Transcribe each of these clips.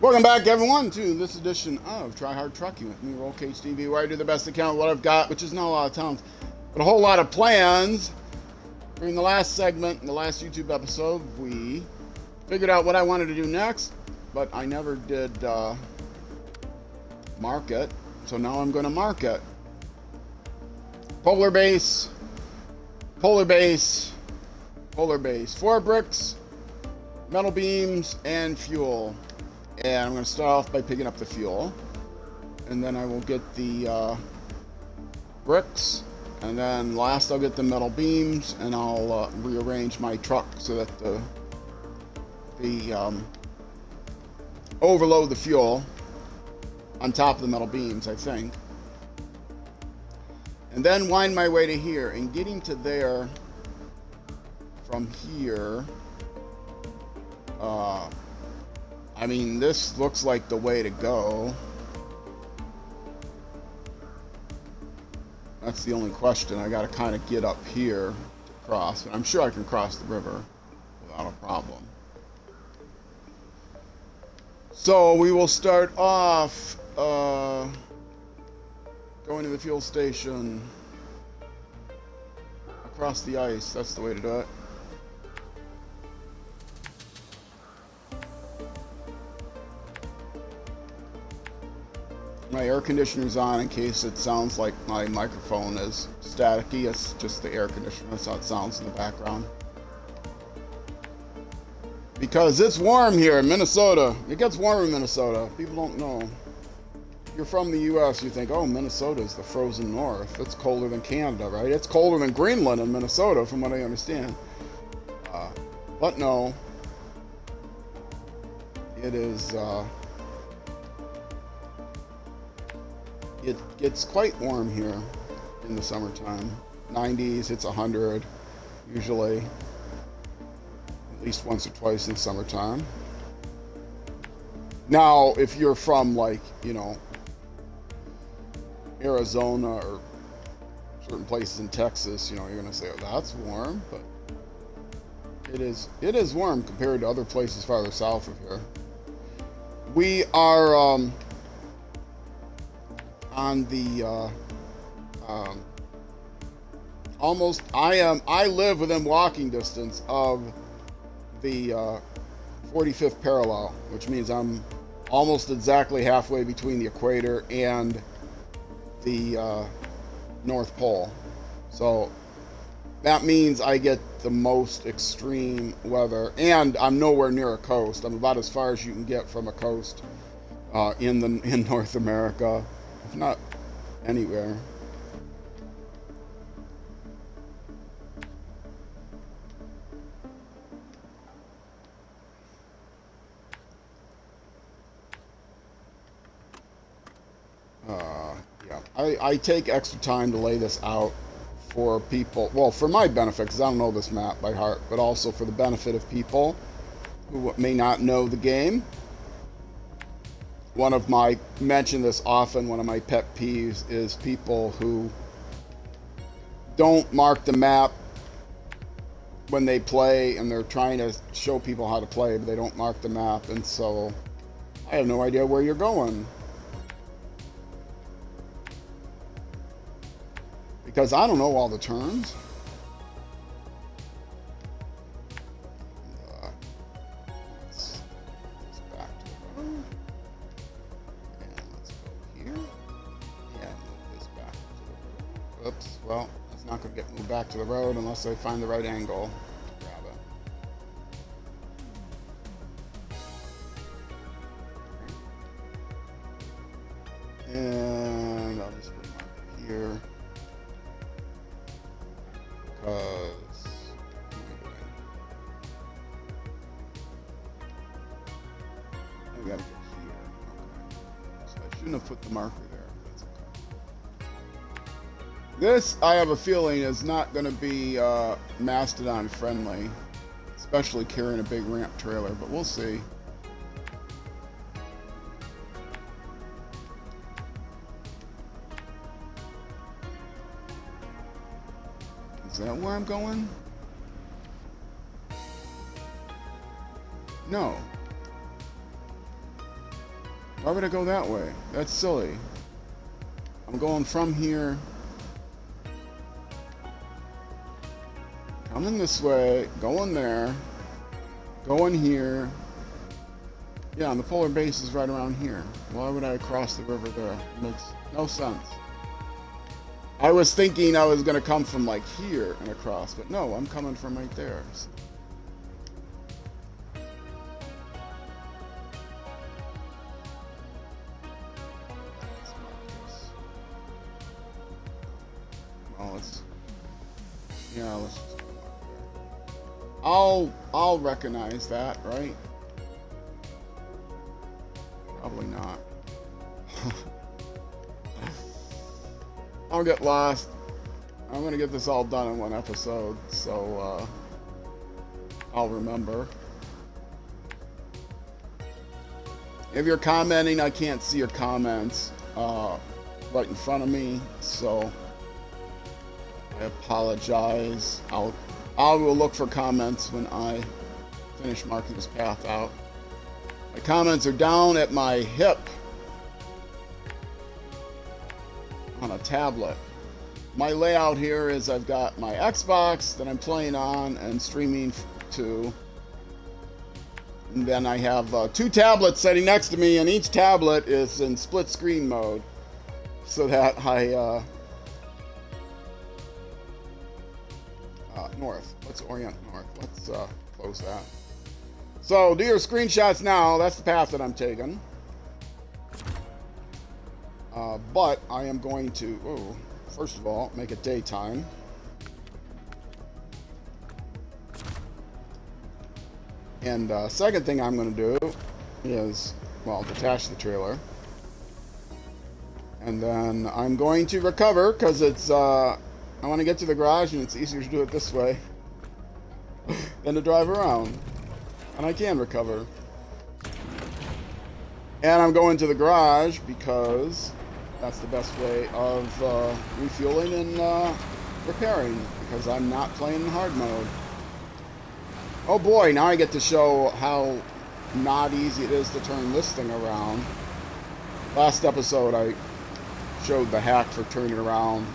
Welcome back, everyone, to this edition of Try Hard Trucking with me, Roll Cage TV, where I do the best I can with what I've got, which is not a lot of towns, but a whole lot of plans. During the last segment, in the last YouTube episode, we figured out what I wanted to do next, but I never did mark it, so now I'm going to mark it. Polar base, polar base, polar base. 4 bricks, metal beams, and fuel. And I'm going to start off by picking up the fuel, and then I will get the bricks, and then last I'll get the metal beams, and I'll rearrange my truck so that the overload the fuel on top of the metal beams, I think, and then wind my way to here. And getting to there from here, I mean, this looks like the way to go. That's the only question. I got to kind of get up here to cross. I'm sure I can cross the river without a problem. So we will start off going to the fuel station across the ice. That's the way to do it. My air conditioner's on in case it sounds like my microphone is staticky. It's just the air conditioner. That's how it sounds in the background. Because it's warm here in Minnesota. It gets warm in Minnesota. People don't know. If you're from the US, you think, oh, Minnesota's the frozen north. It's colder than Canada, right? It's colder than Greenland in Minnesota, from what I understand. But no. It is... It gets quite warm here in the summertime. 90s, it's 100 usually, at least once or twice in the summertime. Now, if you're from, like, you know, Arizona or certain places in Texas, you know, you're gonna say, oh, that's warm, but it is warm compared to other places farther south of here. We are on the almost, I live within walking distance of the 45th parallel, which means I'm almost exactly halfway between the equator and the North Pole. So that means I get the most extreme weather, and I'm nowhere near a coast. I'm about as far as you can get from a coast in North America. Not anywhere. Yeah, I take extra time to lay this out for people, well, for my benefit, because I don't know this map by heart, but also for the benefit of people who may not know the game. Mention this often, one of my pet peeves is people who don't mark the map when they play, and they're trying to show people how to play, but they don't mark the map, and so I have no idea where you're going. Because I don't know all the turns. Oops, well, it's not going to get moved back to the road unless I find the right angle to grab it. And I'll just put it up here. Because, I gotta go here. Okay. So I shouldn't have put the marker there. This, I have a feeling, is not going to be Mastodon friendly, especially carrying a big ramp trailer, but we'll see. Is that where I'm going? No. Why would I go that way? That's silly. I'm going from here. Coming this way, going there, going here. Yeah, and the polar base is right around here. Why would I cross the river there? It makes no sense. I was thinking I was going to come from like here and across, but no, I'm coming from right there. So. Oh, let's just go out there. I'll recognize that, right? Probably not. I'll get lost. I'm gonna get this all done in one episode, so I'll remember. If you're commenting, I can't see your comments right in front of me, so I apologize. I will look for comments when I finish marking this path out. My comments are down at my hip on a tablet. My layout here is I've got my Xbox that I'm playing on and streaming to. And then I have 2 tablets sitting next to me, and each tablet is in split screen mode. So that I, north. Let's orient north. Let's close that. So do your screenshots now. That's the path that I'm taking. But I am going to, first of all, make it daytime. And second thing I'm going to do is, well, detach the trailer. And then I'm going to recover because it's, I want to get to the garage and it's easier to do it this way than to drive around. And I can recover. And I'm going to the garage because that's the best way of refueling and repairing, because I'm not playing in hard mode. Oh boy, now I get to show how not easy it is to turn this thing around. Last episode I showed the hack for turning around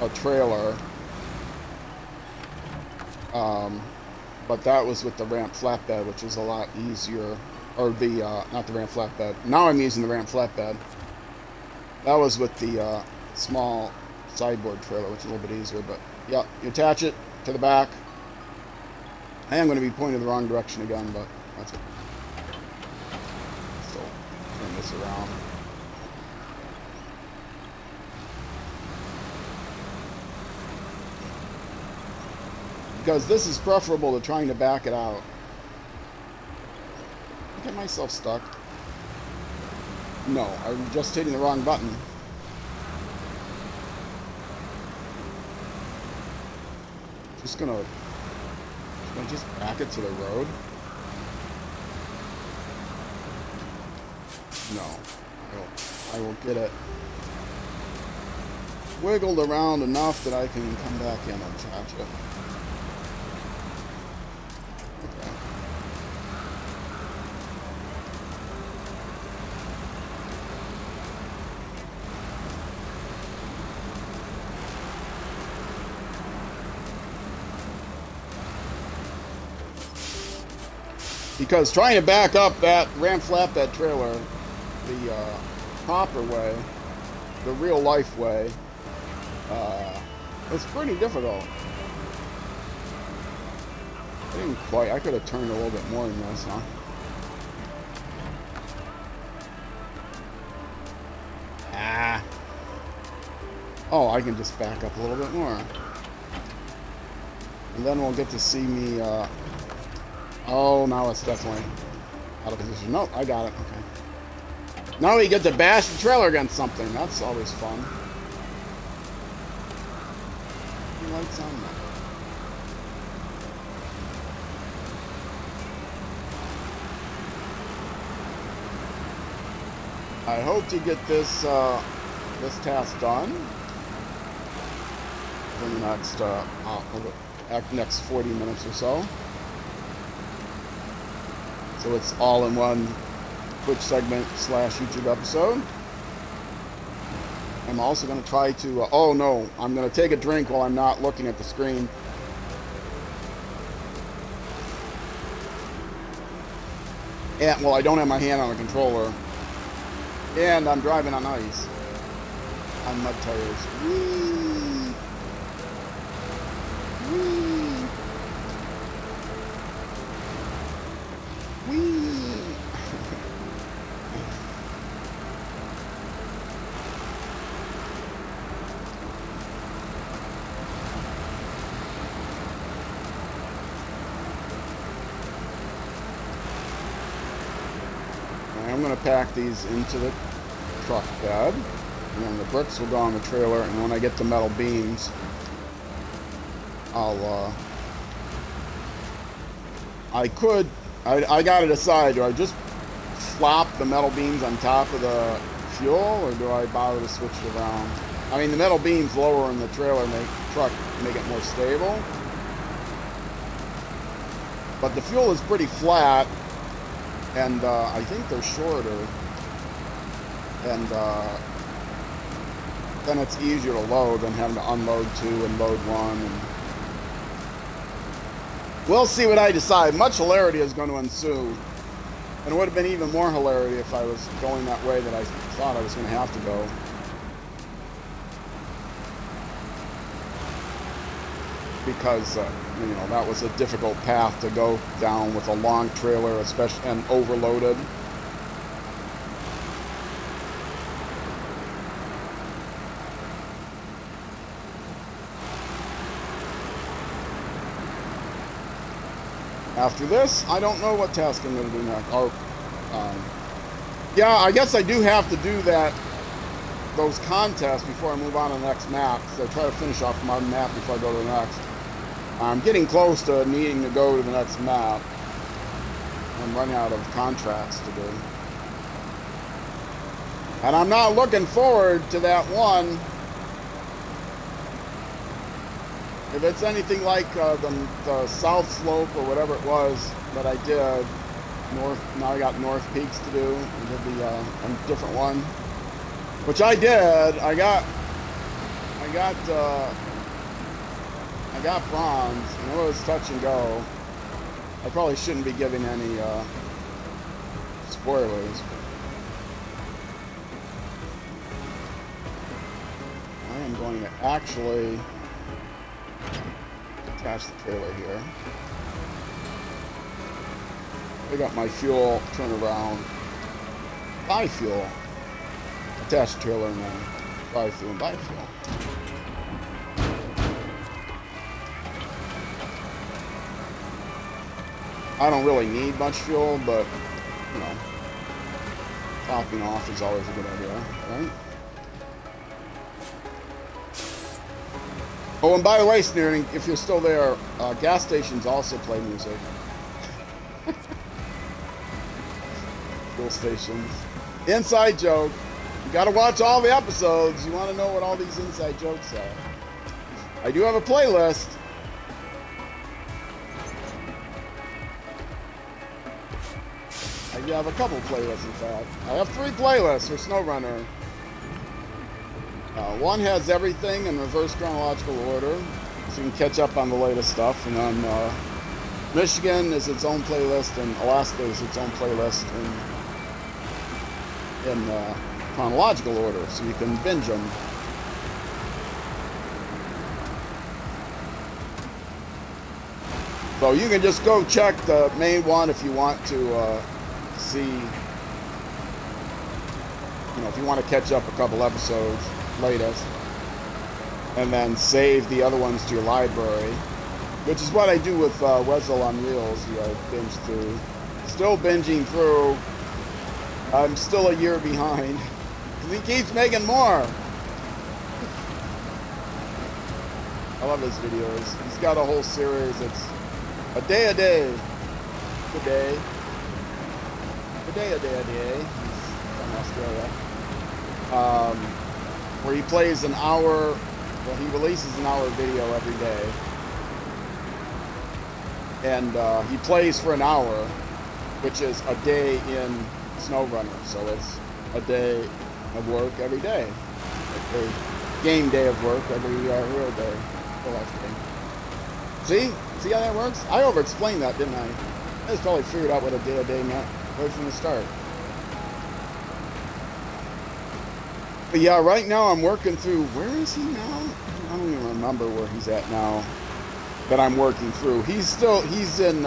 a trailer. But that was with the ramp flatbed, which is a lot easier. Or the, not the ramp flatbed. Now I'm using the ramp flatbed. That was with the small sideboard trailer, which is a little bit easier. But, yeah, you attach it to the back. I am going to be pointed the wrong direction again, but that's it. So, turn this around. Because this is preferable to trying to back it out. Get myself stuck. No, I'm just hitting the wrong button. Just gonna just back it to the road. No, I will get it wiggled around enough that I can come back in and attach it. Okay. Because trying to back up that ramp flatbed trailer the proper way, the real life way, it's pretty difficult. I didn't quite, I could have turned a little bit more than this, huh? Ah. Oh, I can just back up a little bit more. And then we'll get to see me, oh, now it's definitely out of position. Nope, I got it. Okay. Now we get to bash the trailer against something. That's always fun. Lights on that. I hope to get this this task done in the next 40 minutes or so. So it's all in one Twitch segment / YouTube episode. I'm also going to try to, oh no, I'm going to take a drink while I'm not looking at the screen. And, well, I don't have my hand on the controller. And I'm driving on ice. On mud tires. Whee! Whee! Whee! I'm going to pack these into the truck bed, and then the bricks will go on the trailer, and when I get to metal beams, I got to decide, do I just flop the metal beams on top of the fuel, or do I bother to switch it around? I mean, the metal beams lower in the trailer make it more stable, but the fuel is pretty flat, and I think they're shorter, and then it's easier to load than having to unload two and load one. And we'll see what I decide. Much hilarity is going to ensue, and it would have been even more hilarity if I was going that way that I thought I was going to have to go. Because you know, that was a difficult path to go down with a long trailer, especially, and overloaded. After this, I don't know what task I'm going to do next. Yeah, I guess I do have to do those contests before I move on to the next map. So I try to finish off my map before I go to the next. I'm getting close to needing to go to the next map. I'm running out of contracts to do. And I'm not looking forward to that one. If it's anything like the South Slope or whatever it was that I did, now I got North Peaks to do. I did a different one, which I did. I got bronze, and it was touch and go. I probably shouldn't be giving any spoilers. I am going to actually attach the trailer here. I got my fuel, turn around, buy fuel, attach the trailer, and then buy fuel and buy fuel. I don't really need much fuel, but, you know, topping off is always a good idea, right? Oh, and by the way, Sneering, if you're still there, gas stations also play music. Fuel stations. Inside joke. You gotta watch all the episodes. You want to know what all these inside jokes are. I do have a playlist. I do have a couple playlists, in fact. I have 3 playlists for SnowRunner. One has everything in reverse chronological order, so you can catch up on the latest stuff. And then Michigan is its own playlist, and Alaska is its own playlist in chronological order, so you can binge them. So you can just go check the main one if you want to see, you know, if you want to catch up a couple episodes latest, and then save the other ones to your library, which is what I do with Wessel on Reels. You know, binge through, still binging through. I'm still a year behind because he keeps making more. I love his videos. He's got a whole series. It's a day. Good day. A day. He's from Australia. Where he plays an hour, well, he releases an hour video every day. And he plays for an hour, which is a day in SnowRunner, so it's a day of work every day. Like a game day of work every real day. Real life day. See how that works? I over-explained that, didn't I? I just probably figured out what a day meant right from the start. But yeah, right now I'm working through, where is he now? I don't even remember where he's at now that I'm working through. He's in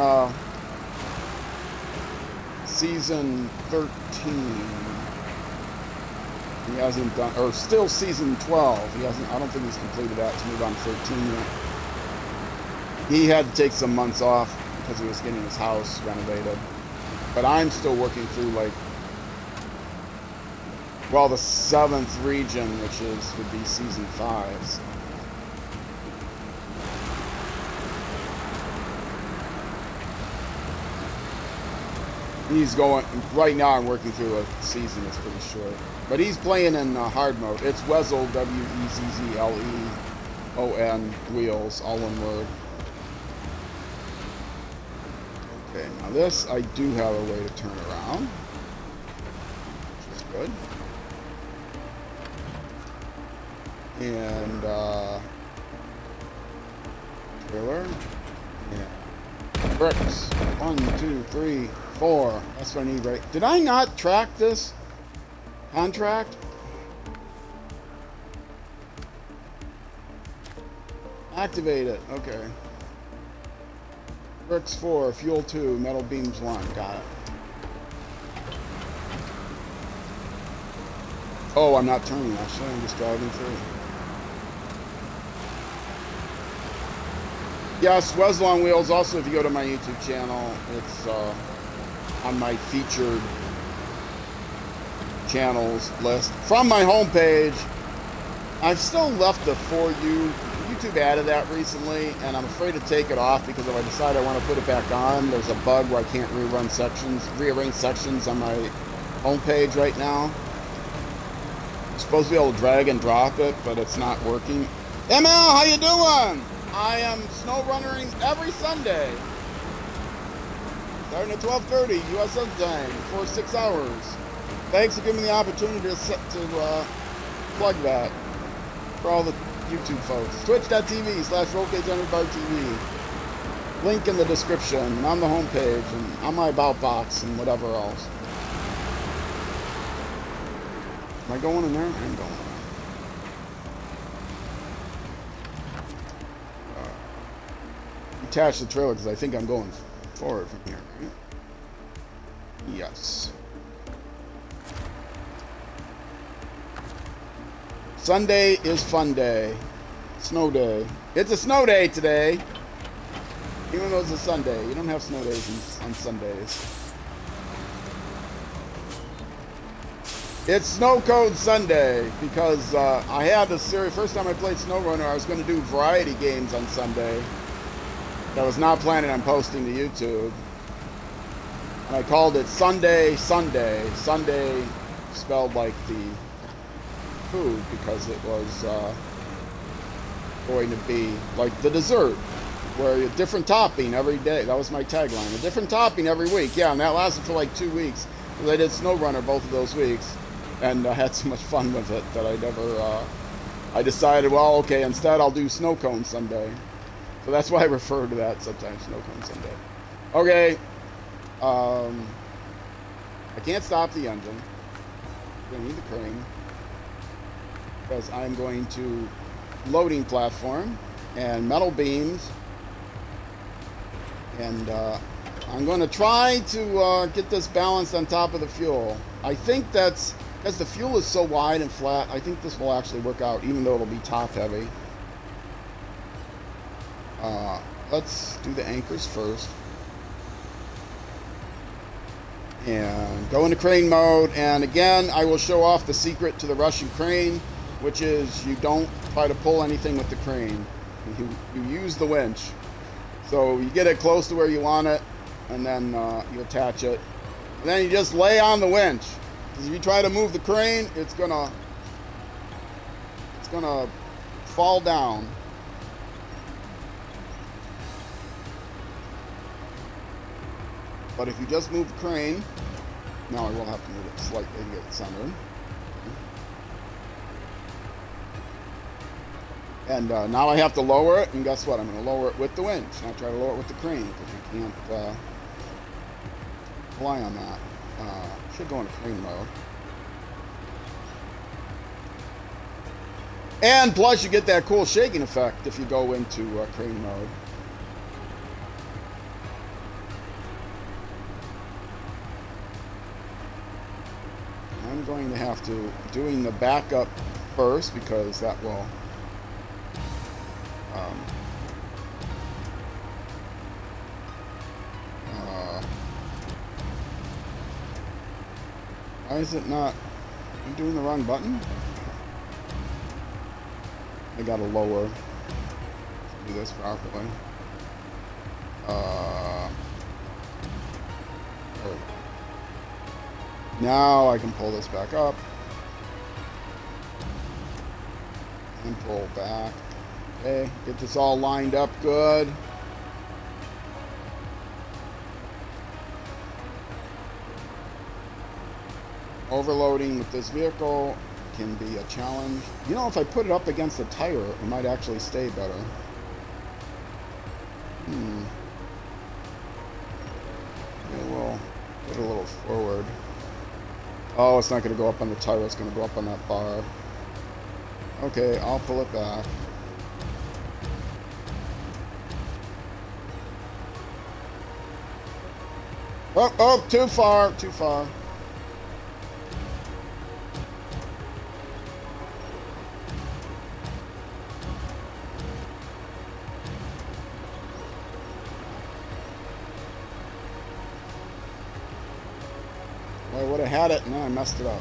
season 13. He hasn't done, or still season 12. He hasn't, I don't think he's completed that to move on to 13 yet. He had to take some months off because he was getting his house renovated. But I'm still working through, like, well, the 7th region, which would be season 5. So. He's going, right now I'm working through a season that's pretty short. But he's playing in hard mode. It's Wezzle, W-E-Z-Z-L-E-O-N, wheels, all one word. Okay, now this, I do have a way to turn around, which is good. And, trailer, yeah. Bricks, 1, 2, 3, 4, that's what I need, right? Did I not track this contract? Activate it, okay. Bricks 4, fuel 2, metal beams 1, got it. Oh, I'm not turning actually, I'm just driving through. Yes, Wezzle on Wheels, also if you go to my YouTube channel, it's on my featured channels list. From my homepage, I've still left the For You. YouTube added that recently, and I'm afraid to take it off because if I decide I want to put it back on, there's a bug where I can't rearrange sections on my homepage right now. I'm supposed to be able to drag and drop it, but it's not working. ML, how you doing? I am SnowRunnering every Sunday, starting at 12:30 USM time for 6 hours. Thanks for giving me the opportunity to plug that for all the YouTube folks. Twitch.tv/RollCageUnderBarTV. Link in the description, on the homepage, and on my about box, and whatever else. Am I going in there? I'm going in there. Attach the trailer because I think I'm going forward from here, right? Yes. Sunday is fun day. Snow day. It's a snow day today. Even though it's a Sunday. You don't have snow days on Sundays. It's Snow Code Sunday because I had this series. First time I played SnowRunner, I was going to do variety games on Sunday. I was not planning on posting to YouTube. And I called it Sunday Sunday. Sunday spelled like the food because it was going to be like the dessert, where a different topping every day. That was my tagline. A different topping every week. Yeah, and that lasted for like 2 weeks. Because I did SnowRunner both of those weeks. And I had so much fun with it that I decided, well, okay, instead I'll do Snow Cone Sunday. So that's why I refer to that sometimes, Snow Cone Sunday. Okay. I can't stop the engine. I'm going to need the crane. Because I'm going to loading platform and metal beams. And I'm going to try to get this balanced on top of the fuel. I think that's, because the fuel is so wide and flat, I think this will actually work out, even though it'll be top heavy. Let's do the anchors first. And go into crane mode. And again, I will show off the secret to the Russian crane, which is you don't try to pull anything with the crane. You use the winch. So you get it close to where you want it, and then you attach it. And then you just lay on the winch. Because if you try to move the crane, it's gonna fall down. But if you just move the crane, Now I will have to move it slightly to get it centered. And now I have to lower it, and guess what? I'm going to lower it with the winch, not try to lower it with the crane, because you can't rely on that. Should go into crane mode. And plus you get that cool shaking effect if you go into crane mode. I'm going to have to doing the backup first because that will why is it not? I'm doing the wrong button? I gotta lower to do this properly. Now I can pull this back up. And pull back. Okay, get this all lined up good. Overloading with this vehicle can be a challenge. You know, if I put it up against a tire, it might actually stay better. Okay, we'll put it a little forward. Oh, it's not going to go up on the tire, it's going to go up on that bar. Okay, I'll pull it back. Oh, too far, too far. I would have had it, and then I messed it up.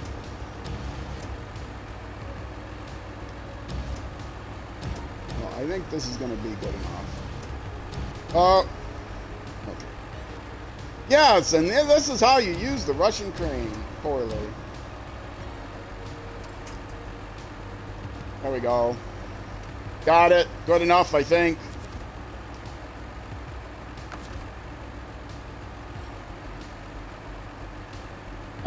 Well, I think this is going to be good enough. Oh. Okay. Yes, and this is how you use the Russian crane poorly. There we go. Got it. Good enough, I think.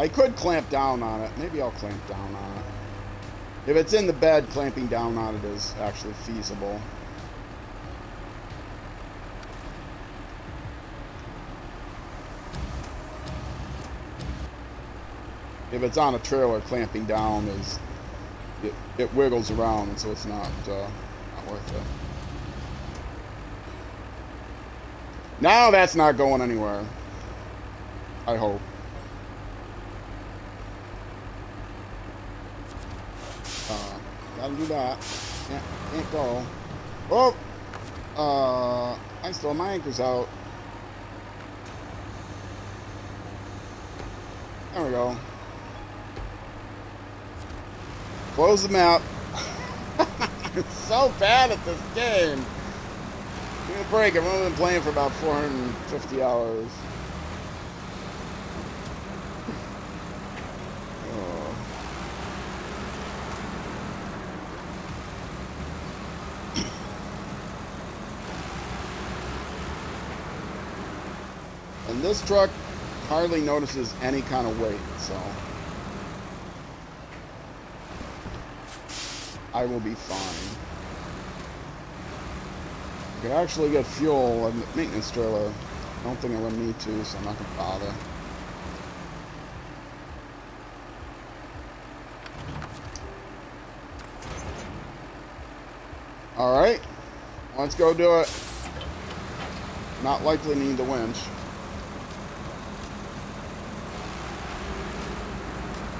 I could clamp down on it. Maybe I'll clamp down on it. If it's in the bed, clamping down on it is actually feasible. If it's on a trailer, clamping down is... It wiggles around, and so it's not worth it. Now that's not going anywhere. I hope. Gotta do that. Can't go. Oh! I still have my anchors out. There we go. Close the map. I'm so bad at this game. Give me a break. I've only been playing for about 450 hours. And this truck hardly notices any kind of weight, so I will be fine. I could actually get fuel in the maintenance trailer. I don't think I'm going to need to, so I'm not going to bother. Alright, let's go do it. Not likely to need the winch.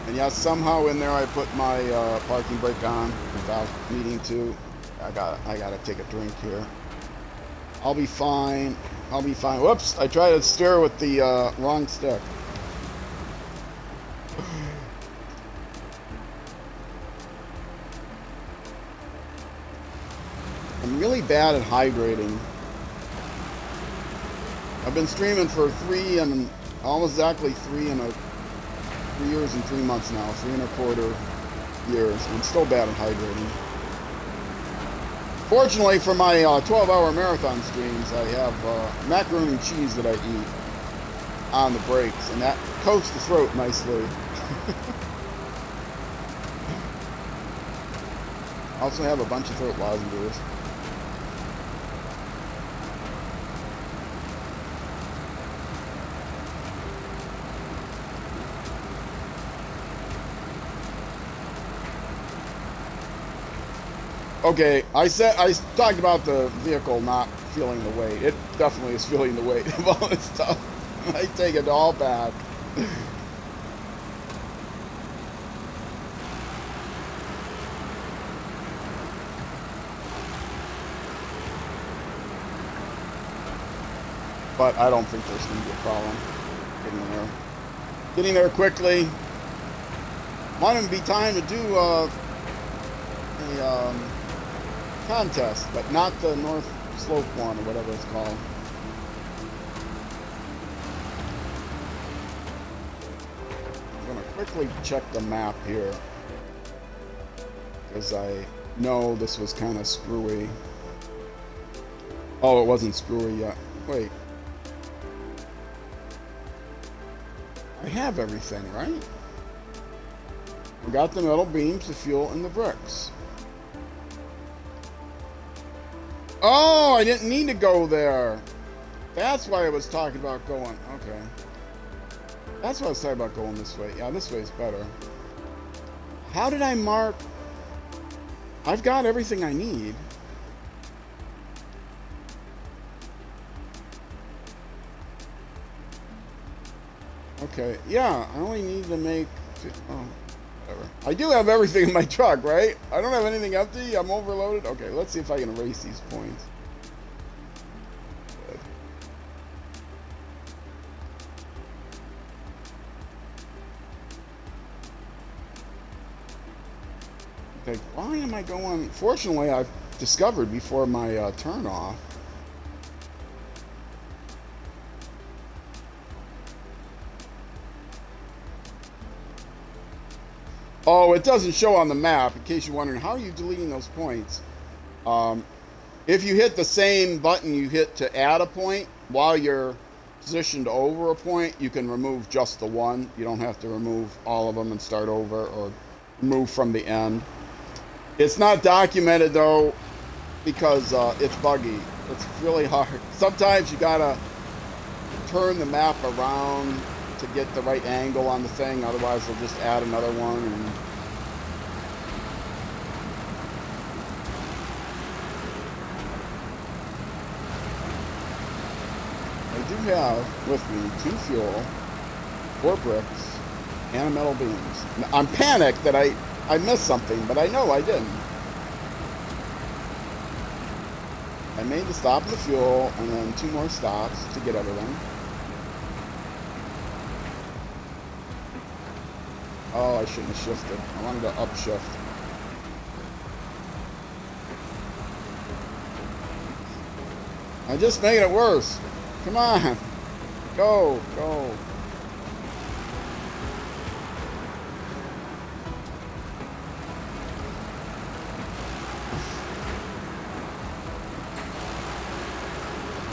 And yes, somehow in there I put my parking brake on without needing to. I gotta take a drink here. I'll be fine. I'll be fine. Whoops! I tried to steer with the wrong stick. I'm really bad at hydrating. I've been streaming for almost exactly 3 years and 3 months now, 3¼ years. I'm still bad at hydrating. Fortunately for my 12-hour marathon streams, I have macaroni and cheese that I eat. on the brakes, and that coats the throat nicely. I also have a bunch of throat lozenges. Okay, I talked about the vehicle not feeling the weight. It definitely is feeling the weight of all this stuff. I take it all back. But I don't think there's going to be a problem getting there. Getting there quickly. Want to be time to do a contest, but not the North Slope one or whatever it's called. I'm going to quickly check the map here, because I know this was kind of screwy. Oh, it wasn't screwy yet. Wait. I have everything, right? We got the metal beams, the fuel, and the bricks. Oh, I didn't need to go there. That's why I was talking about going. Okay. That's why I was talking about going this way. Yeah, this way is better. How did I mark? I've got everything I need. Okay, yeah, I only need to make... Oh, whatever. I do have everything in my truck, right? I don't have anything empty. I'm overloaded. Okay, let's see if I can erase these points. Good. Okay, why am I going... Fortunately, I've discovered before my turn off. Oh, it doesn't show on the map, in case you're wondering, how are you deleting those points? If you hit the same button you hit to add a point, while you're positioned over a point, you can remove just the one. You don't have to remove all of them and start over, or move from the end. It's not documented, though, because it's buggy. It's really hard. Sometimes you gotta turn the map around to get the right angle on the thing, otherwise they'll just add another one. And I do have with me 2 fuel, 4 bricks, and a metal beams. I'm panicked that I missed something, but I know I didn't. I made the stop of the fuel and then 2 more stops to get everything. Oh, I shouldn't have shifted. I wanted to upshift. I'm just making it worse. Come on. Go, go.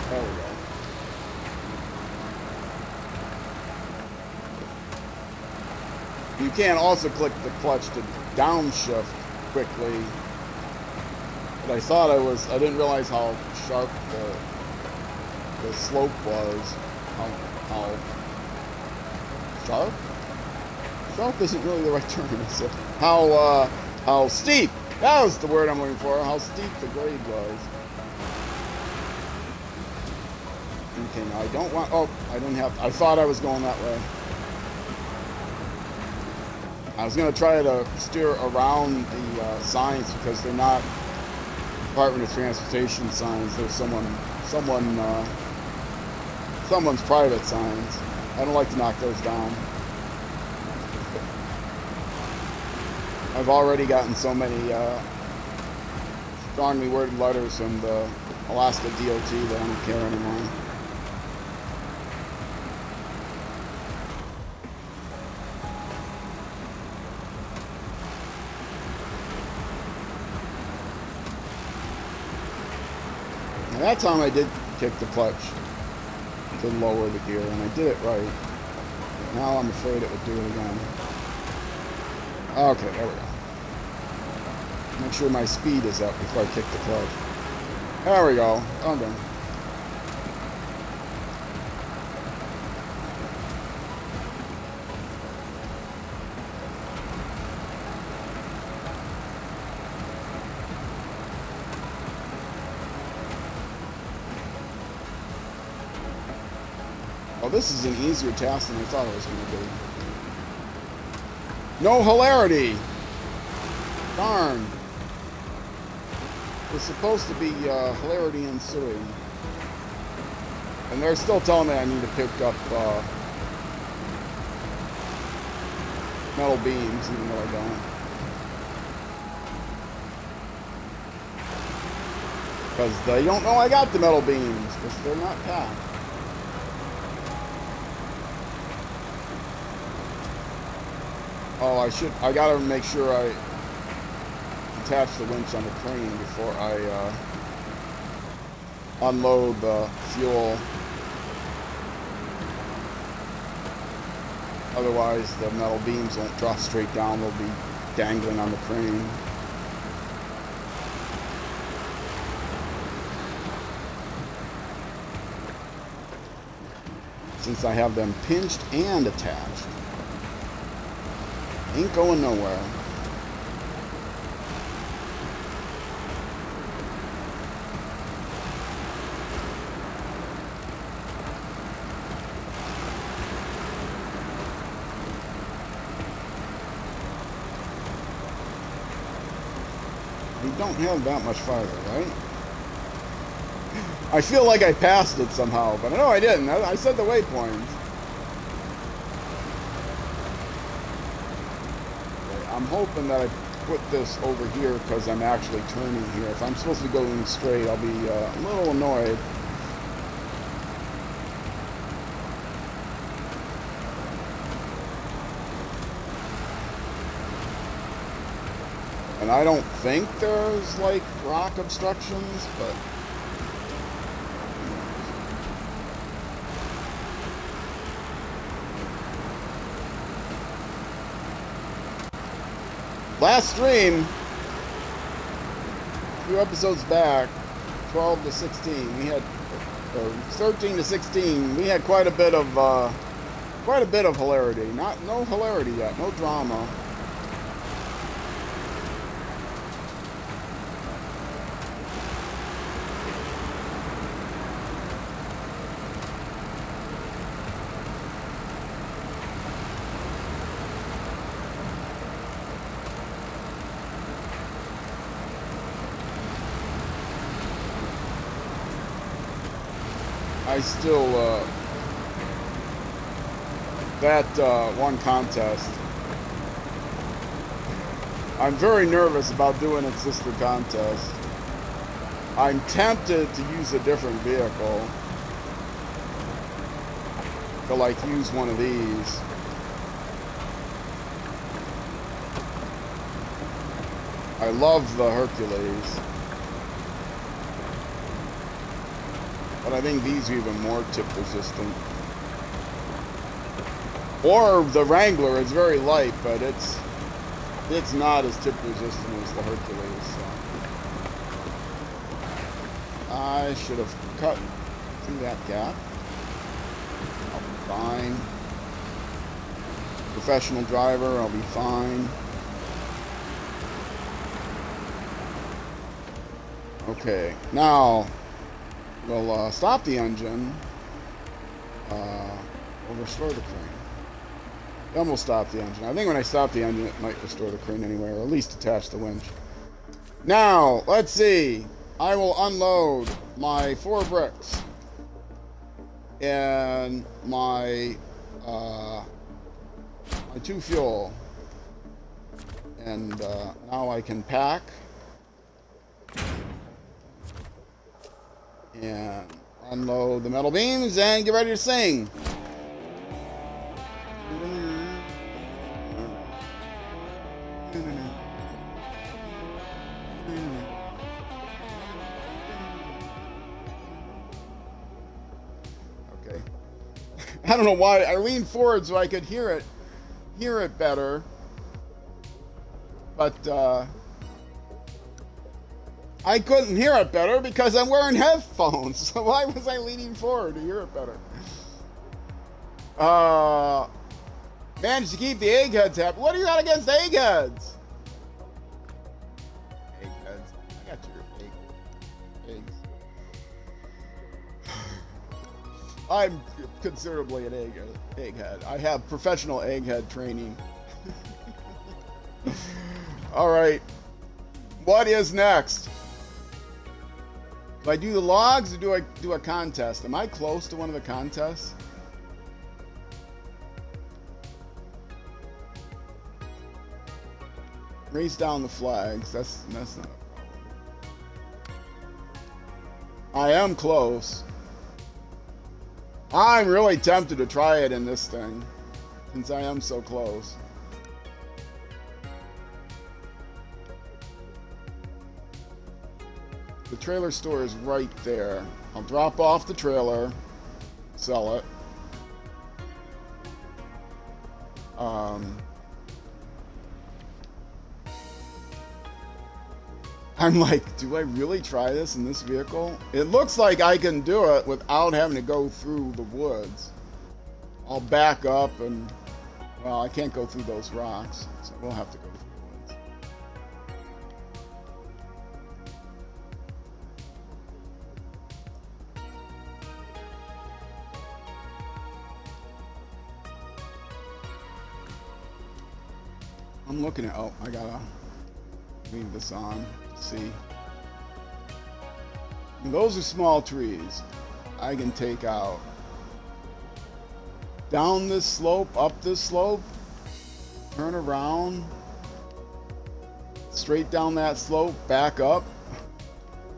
There we go. You can also click the clutch to downshift quickly. But I didn't realize how sharp the slope was. How sharp? Sharp isn't really the right term, is it? How steep, that was the word I'm looking for, how steep the grade was. Okay, now I don't want, oh, I thought I was going that way. I was going to try to steer around the signs because they're not Department of Transportation signs. They're someone's private signs. I don't like to knock those down. I've already gotten so many strongly worded letters from the Alaska DOT that I don't care anymore. And that time I did kick the clutch to lower the gear, and I did it right. Now I'm afraid it would do it again. Okay, there we go. Make sure my speed is up before I kick the clutch. There we go. Okay. Oh, this is an easier task than I thought it was going to be. No hilarity! Darn. It's supposed to be hilarity ensuing. And they're still telling me I need to pick up metal beams, even though I don't. Because they don't know I got the metal beams, because they're not packed. Oh, I gotta make sure I attach the winch on the crane before I unload the fuel. Otherwise, the metal beams won't drop straight down, they'll be dangling on the crane. Since I have them pinched and attached. Ain't going nowhere. We don't have that much farther, right? I feel like I passed it somehow, but I know I didn't. I said the waypoint. I'm hoping that I put this over here because I'm actually turning here. If I'm supposed to be going straight, I'll be a little annoyed. And I don't think there's like rock obstructions, but last stream, a few episodes back, 12 to 16, we had, or 13 to 16, we had quite a bit of hilarity. No hilarity yet, no drama. I still, that one contest, I'm very nervous about doing its sister contest. I'm tempted to use a different vehicle, to like use one of these. I love the Hercules. But I think these are even more tip resistant. Or the Wrangler is very light, but it's not as tip resistant as the Hercules. So. I should have cut through that gap. I'll be fine. Professional driver, I'll be fine. Okay, now we'll stop the engine. We'll restore the crane. Then we'll stop the engine. I think when I stop the engine, it might restore the crane anyway, or at least attach the winch. Now, let's see. I will unload my 4 bricks and my 2 fuel. And now I can pack and unload the metal beams and get ready to sing. Okay. I don't know why. I leaned forward so I could hear it better. But I couldn't hear it better because I'm wearing headphones. So why was I leaning forward to hear it better? Managed to keep the eggheads happy. What do you got against eggheads? Eggheads. I got your eggs. I'm considerably an egghead. I have professional egghead training. All right. What is next? Do I do the logs or do I do a contest? Am I close to one of the contests? Race down the flags. That's not a problem. I am close. I'm really tempted to try it in this thing, since I am so close. The trailer store is right there. I'll drop off the trailer, sell it. I'm like, do I really try this in this vehicle? It looks like I can do it without having to go through the woods. I'll back up and, well, I can't go through those rocks, so we'll have to go through the woods. I'm looking at, oh, I gotta leave this on. See, and those are small trees I can take out. Down this slope, up this slope, turn around, straight down that slope, back up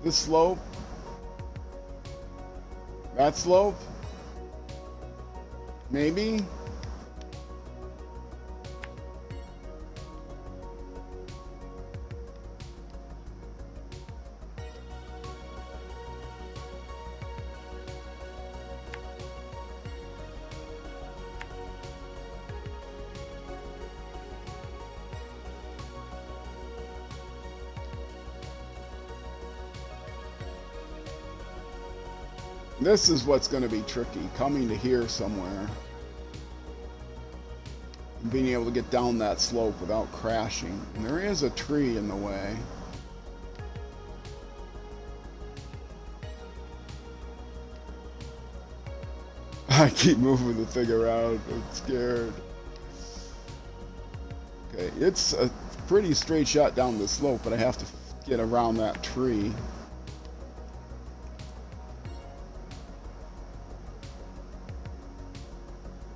this slope, that slope, maybe. This is what's going to be tricky, coming to here somewhere. And being able to get down that slope without crashing. And there is a tree in the way. I keep moving the thing around, I'm scared. Okay, it's a pretty straight shot down the slope, but I have to get around that tree.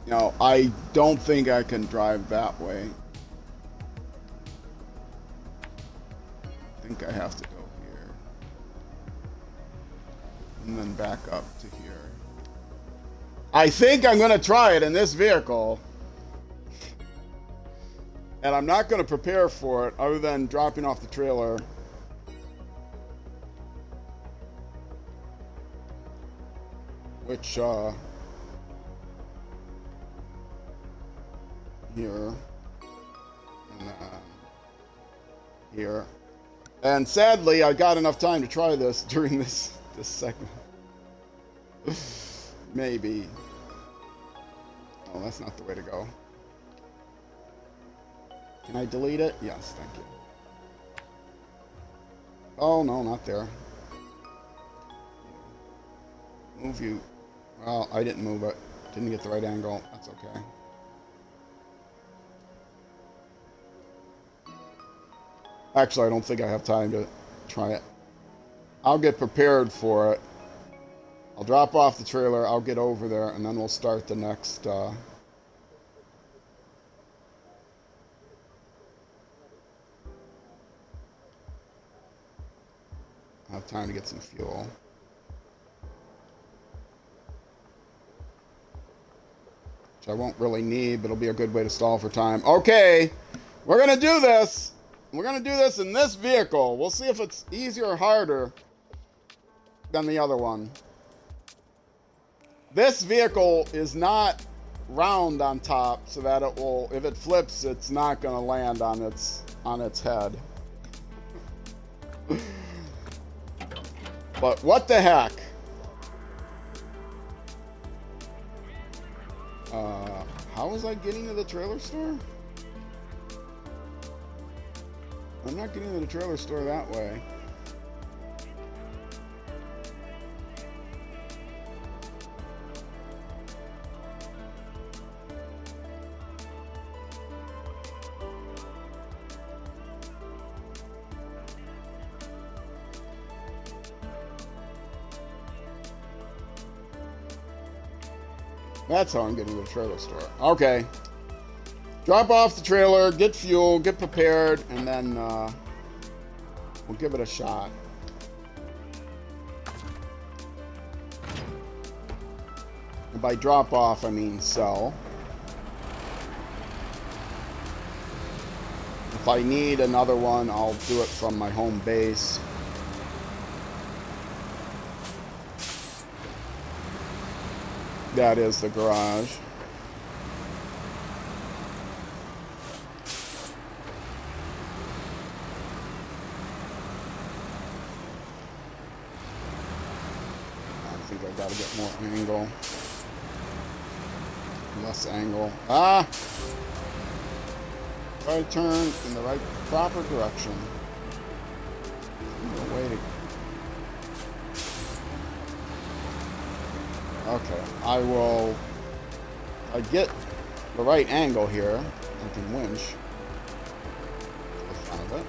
No, I don't think I can drive that way. I think I have to go here. And then back up to here. I think I'm going to try it in this vehicle. And I'm not going to prepare for it other than dropping off the trailer. Which, here and here, and sadly I got enough time to try this during this segment. Maybe. Oh, that's not the way to go. Can I delete it? Yes, thank you. Oh no, not there. Move you. Well, I didn't move it. Didn't get the right angle. That's okay. Actually, I don't think I have time to try it. I'll get prepared for it. I'll drop off the trailer, I'll get over there, and then we'll start the next, I have time to get some fuel. Which I won't really need, but it'll be a good way to stall for time. Okay, we're gonna do this. We're going to do this in this vehicle. We'll see if it's easier or harder than the other one. This vehicle is not round on top so that it will, if it flips, it's not going to land on its head. But what the heck? How was I getting to the trailer store? I'm not getting to the trailer store that way. That's how I'm getting to the trailer store. Okay. Drop off the trailer, get fuel, get prepared, and then we'll give it a shot. And by drop off, I mean sell. If I need another one, I'll do it from my home base. That is the garage. I think I gotta get more angle. Less angle. Ah! Try to turn in the right, proper direction. No way to... Okay, I get the right angle here. I can winch. I found it.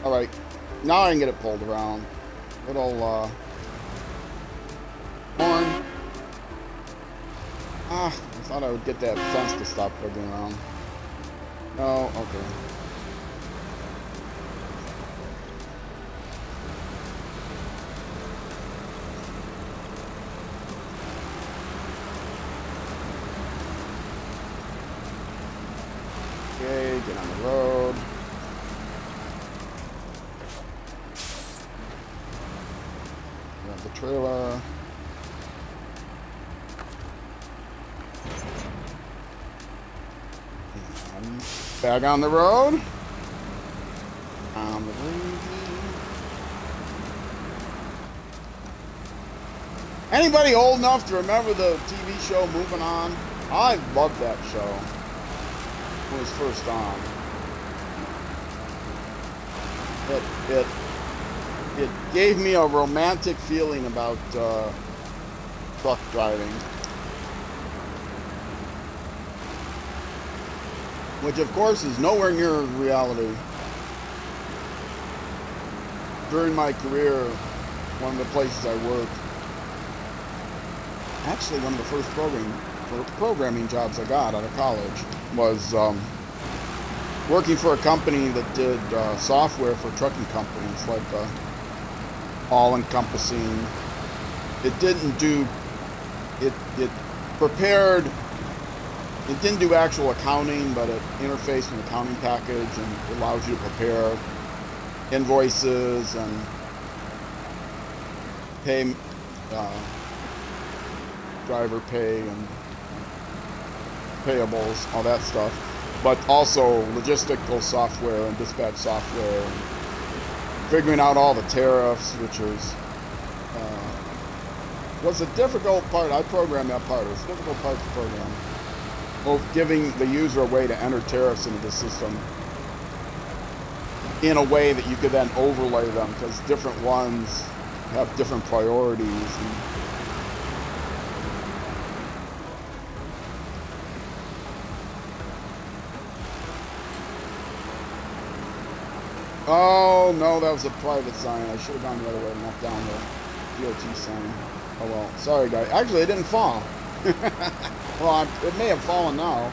Alright, now I can get it pulled around. Little, horn. Ah, I thought I would get that fence to stop wiggling around. No, okay. Okay, get on the road. Grab the trailer. And back on the road. On the road. Anybody old enough to remember the TV show Moving On? I loved that show. Was first on. It gave me a romantic feeling about truck driving, which of course is nowhere near reality. During my career, one of the places I worked, actually one of the first programming jobs I got out of college was working for a company that did software for trucking companies, like all-encompassing. It didn't do, it prepared, it didn't do actual accounting, but it interfaced an accounting package and allows you to prepare invoices and pay, driver pay and payables, all that stuff, but also logistical software and dispatch software, and figuring out all the tariffs, which was a difficult part. I programmed that part. It was a difficult part to program. Both giving the user a way to enter tariffs into the system in a way that you could then overlay them, because different ones have different priorities. And oh, no, that was a private sign. I should have gone the other way and knocked down the DOT sign. Oh, well. Sorry, guys. Actually, it didn't fall. Well, it may have fallen now.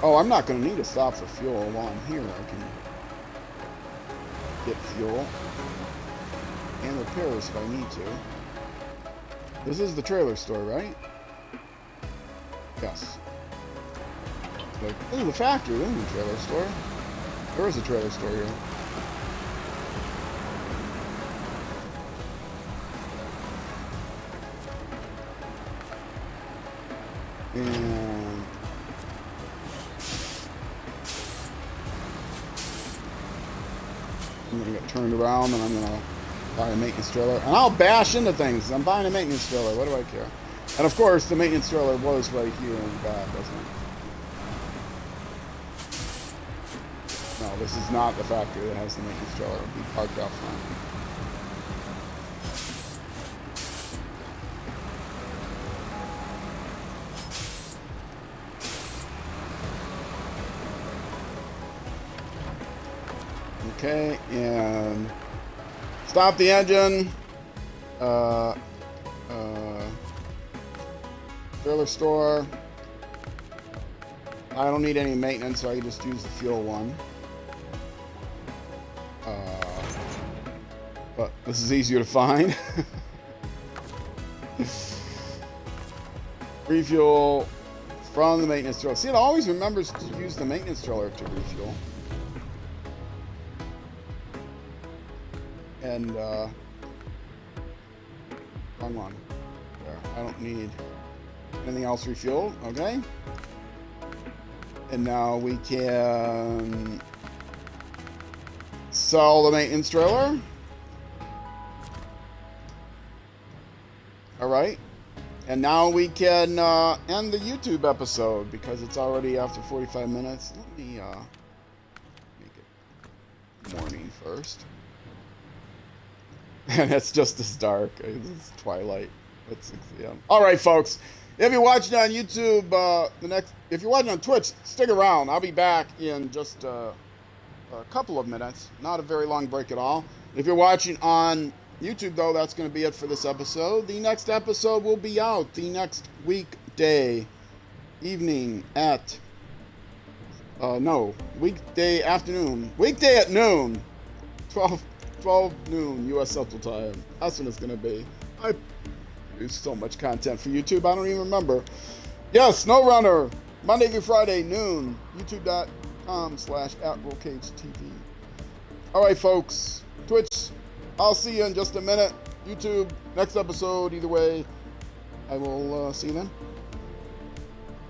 Oh, I'm not going to need to stop for fuel while I'm here. I can get fuel and repairs if I need to. This is the trailer store, right? Yes. Like, this is the factory. This is the trailer store. There is a trailer store here. And I'm gonna get turned around, and I'm gonna buy a maintenance trailer, and I'll bash into things. I'm buying a maintenance trailer. What do I care? And of course, the maintenance trailer was right here in the back, wasn't it? No, this is not the factory that has the maintenance trailer. It'll be parked out front. Okay, and stop the engine. Trailer store. I don't need any maintenance, so I can just use the fuel one. But this is easier to find. Refuel from the maintenance trailer. See, it always remembers to use the maintenance trailer to refuel. And wrong one. There. I don't need anything else refueled. Okay. And now we can sell the maintenance trailer. All right. And now we can end the YouTube episode because it's already after 45 minutes. Let me make it morning first. And it's just as dark. It's twilight. It's 6 a.m. All right, folks. If you're watching on YouTube, if you're watching on Twitch, stick around. I'll be back in just a couple of minutes. Not a very long break at all. If you're watching on YouTube, though, that's going to be it for this episode. The next episode will be out the next weekday evening at weekday afternoon. Weekday at noon. 12 noon U.S. Central Time. That's when it's going to be. I produce so much content for YouTube, I don't even remember. Yes, SnowRunner, Monday through Friday, noon, youtube.com/@RollCageTV. All right, folks. Twitch, I'll see you in just a minute. YouTube, next episode, either way. I will see you then.